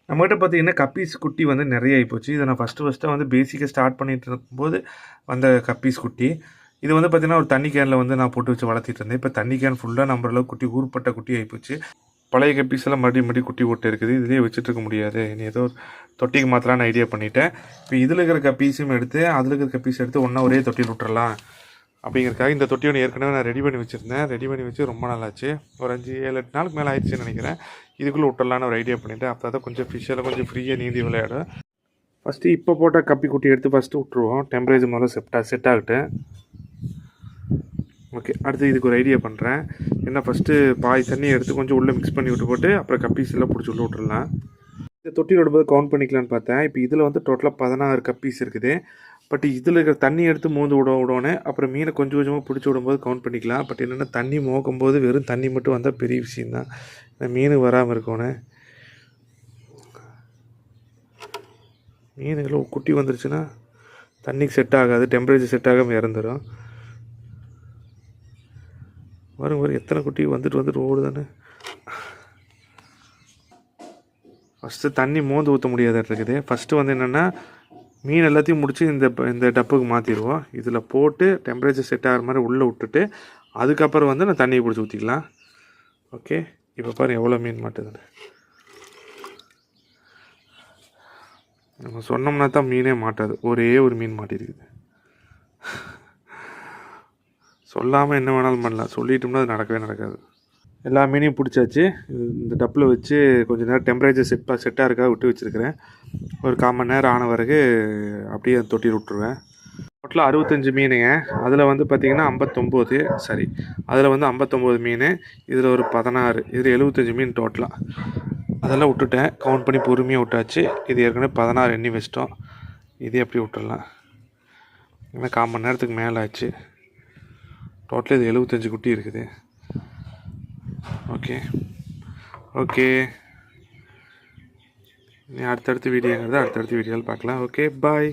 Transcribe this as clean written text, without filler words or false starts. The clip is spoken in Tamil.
நம்மகிட்ட பார்த்தீங்கன்னா கப்பீஸ் குட்டி வந்து நிறைய ஆகிப்போச்சு. இதை நான் ஃபஸ்ட்டாக வந்து பேசிக்காக ஸ்டார்ட் பண்ணிட்டு இருக்கும்போது வந்த கப்பீஸ் குட்டி. இது வந்து பார்த்தீங்கன்னா ஒரு தண்ணி கேனில் வந்து நான் போட்டு வச்சு வளர்த்திட்டு இருந்தேன். இப்போ தண்ணி கேன் ஃபுல்லாக நம்புற அளவுக்கு குட்டி ஊர்பட்ட குட்டி ஆகிப்போச்சு. பழைய கப்பீஸ் எல்லாம் மறுபடியும் குட்டி ஓட்டு இருக்குது. இதிலே வச்சுட்டு இருக்க முடியாது. இனி ஏதோ தொட்டிக்கு மாத்திரான்னு ஐடியா பண்ணிட்டேன். இப்போ இதில் இருக்கிற கப்பீஸும் எடுத்து அதில் இருக்கிற கப்பீஸ் எடுத்து ஒன்றா ஒரே தொட்டியில் விட்டுறலாம் அப்படிங்கிறதுக்காக இந்த தொட்டி ஒன்று ஏற்கனவே நான் ரெடி பண்ணி வச்சுருந்தேன். ரெடி பண்ணி வச்சு ரொம்ப நாளாச்சு. ஒரு 5-7-8 நாளுக்கு மேலே ஆயிடுச்சுன்னு நினைக்கிறேன். இதுக்குள்ளே விட்டுறலான்னு ஒரு ஐடியா பண்ணிவிட்டேன். அப்போ தான் கொஞ்சம் ஃபிஷ்ஷெல்லாம் கொஞ்சம் ஃப்ரீயாக நீந்தி விளையாடும். ஃபஸ்ட்டு இப்போ போட்ட கப்பி குட்டி எடுத்து ஃபஸ்ட்டு விட்ருவோம். டெம்பரேச்சர் முதல்ல செட் ஆகட்டும். ஓகே, அடுத்து இதுக்கு ஒரு ஐடியா பண்ணுறேன். என்ன ஃபஸ்ட்டு பாய் தண்ணியை எடுத்து கொஞ்சம் உள்ளே மிக்ஸ் பண்ணி விட்டு போட்டு அப்புறம் கப்பீஸ் எல்லாம் பிடிச்சி உள்ள விட்டுறலாம். இந்த தொட்டி விடும்போது கவுண்ட் பண்ணிக்கலான்னு பார்த்தேன். இப்போ இதில் வந்து டோட்டலாக 16 கப்பீஸ் இருக்குது. பட் இதில் இருக்கிற தண்ணி எடுத்து மோந்து விடனே அப்புறம் மீனை கொஞ்சம் கொஞ்சமாக பிடிச்சி விடும்போது கவுண்ட் பண்ணிக்கலாம். பட் என்னென்னா தண்ணி மோக்கும்போது வெறும் தண்ணி மட்டும் வந்தால் பெரிய விஷயந்தான். இந்த மீன் வராமல் இருக்கணும். மீனுகளும் குட்டி வந்துருச்சுன்னா தண்ணிக்கு செட் ஆகாது, டெம்பரேச்சர் செட் ஆகாமல் இறந்துடும். வரும் எத்தனை குட்டி வந்துட்டு ஓடுதானே. ஃபஸ்ட்டு தண்ணி மோந்து ஊற்ற முடியாத இருக்குது. ஃபஸ்ட்டு வந்து என்னென்னா மீன் எல்லாத்தையும் முடித்து இந்த டப்புக்கு மாற்றிடுவோம். இதில் போட்டு டெம்பரேச்சர் செட் ஆகிற மாதிரி உள்ளே விட்டுட்டு அதுக்கப்புறம் வந்து நான் தண்ணியை பிடிச்சி ஊற்றிக்கலாம். ஓகே, இப்போ பாரு எவ்வளோ மீன் மாட்டுதுன்னு. நம்ம சொன்னோம்னா தான் மீனே மாட்டாது. ஒரே ஒரு மீன் மாட்டிருக்குது. சொல்லாமல் என்ன வேணாலும் பண்ணலாம், சொல்லிட்டோம்னா அது நடக்கவே நடக்காது. எல்லா மீனையும் பிடிச்சாச்சு. இந்த டப்பில் வச்சு கொஞ்சம் நேரம் டெம்பரேச்சர் செட்டாக இருக்கா விட்டு வச்சுருக்கிறேன். ஒரு 1/4 மணி நேரம் ஆன பிறகு அப்படியே தொட்டியில் விட்டுருவேன். டோட்டலாக 65 மீனுங்க. அதில் வந்து பார்த்திங்கன்னா 59 சரி அதில் வந்து 59 மீன், இதில் ஒரு 16, இதில் 75 மீன் டோட்டலாக. அதெல்லாம் விட்டுட்டேன், கவுண்ட் பண்ணி பொறுமையாக விட்டாச்சு. இது ஏற்கனவே 16 எண்ணி வச்சிட்டோம். இதே அப்படி விட்டுடலாம். ஏன்னா 1/4 மணி நேரத்துக்கு மேலே ஆச்சு. டோட்டலாக இது 75 குட்டி இருக்குது. ஓகே ஓகே, நீ அடுத்தடுத்த வீடியோங்கிறத அடுத்தடுத்த வீடியோவில் பார்க்கலாம். ஓகே, பாய்.